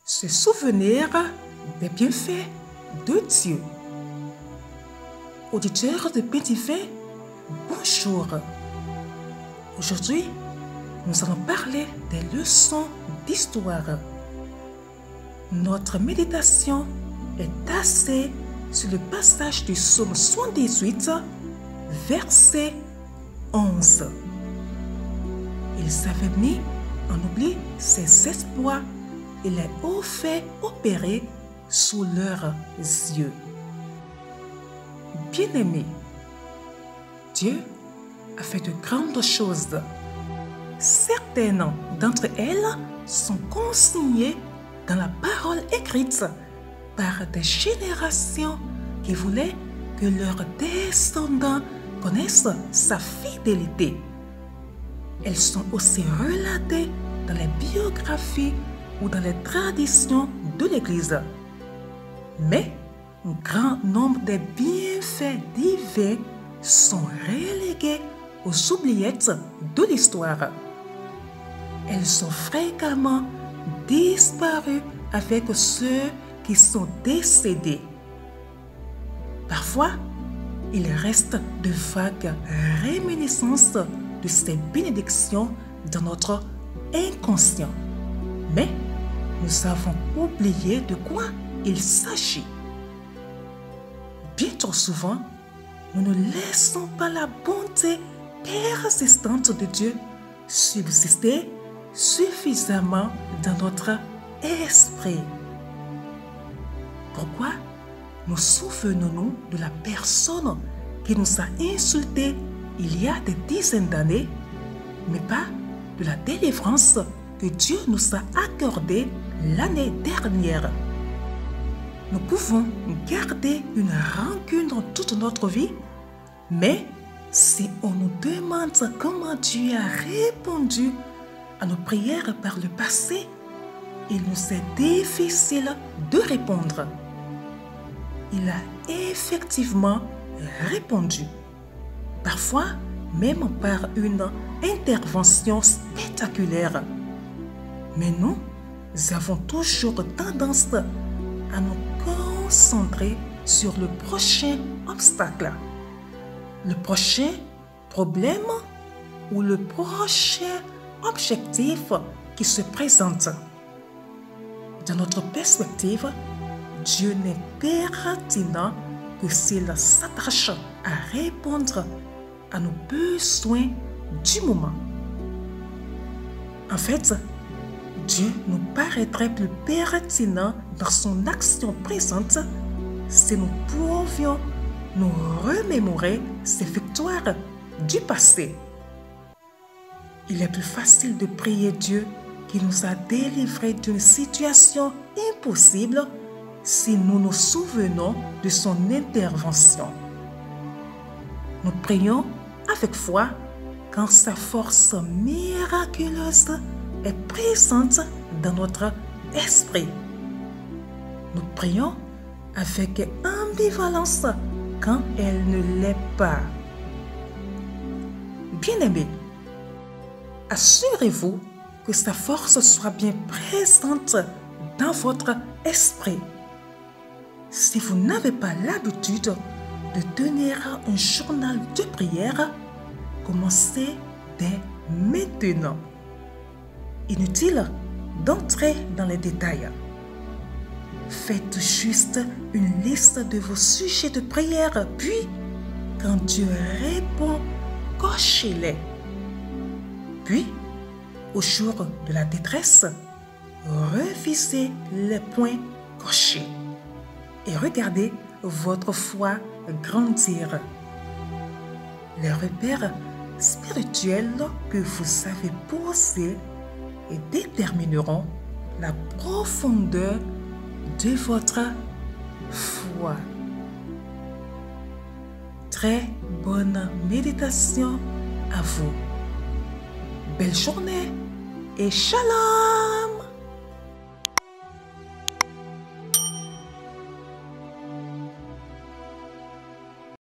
se souvenir des bienfaits de Dieu. Auditeurs de Petit Vin, bonjour. Aujourd'hui, nous allons parler des leçons d'histoire. Notre méditation est axée sur le passage du psaume 78, verset 11. Ils avaient mis en oubli ses exploits et les hauts faits opérés sous leurs yeux. Bien-aimés, Dieu a fait de grandes choses. Certaines d'entre elles sont consignées dans la parole écrite par des générations qui voulaient que leurs descendants connaissent sa fidélité. Elles sont aussi relatées dans les biographies ou dans les traditions de l'Église. Mais un grand nombre des bienfaits divins sont relégués aux oubliettes de l'histoire. Elles ont fréquemment disparu avec ceux qui sont décédés. Parfois, il reste de vagues réminiscences de ces bénédictions dans notre inconscient. Mais nous avons oublié de quoi il s'agit. Bien trop souvent, nous ne laissons pas la bonté persistante de Dieu subsister suffisamment dans notre esprit. Pourquoi nous souvenons-nous de la personne qui nous a insultés il y a des dizaines d'années, mais pas de la délivrance que Dieu nous a accordée l'année dernière? Nous pouvons garder une rancune dans toute notre vie, mais si on nous demande comment Dieu a répondu à nos prières par le passé, il nous est difficile de répondre. Il a effectivement répondu, parfois même par une intervention spectaculaire. Mais nous avons toujours tendance à nous concentrer sur le prochain obstacle, le prochain problème ou le prochain objectif qui se présente. De notre perspective, Dieu n'est pertinent que s'il s'attache à répondre à nos besoins du moment. En fait, Dieu nous paraîtrait plus pertinent dans son action présente si nous pouvions nous remémorer ses victoires du passé. Il est plus facile de prier Dieu qui nous a délivrés d'une situation impossible si nous nous souvenons de son intervention. Nous prions avec foi quand sa force miraculeuse est présente dans notre esprit. Nous prions avec ambivalence quand elle ne l'est pas. Bien-aimés, assurez-vous que sa force soit bien présente dans votre esprit. Si vous n'avez pas l'habitude de tenir un journal de prière, commencez dès maintenant. Inutile d'entrer dans les détails. Faites juste une liste de vos sujets de prière, puis, quand Dieu répond, cochez-les. Puis, au jour de la détresse, revisez les points cochés et regardez votre foi grandir. Les repères spirituels que vous avez posés et détermineront la profondeur de votre foi. Très bonne méditation à vous. Belle journée et shalom!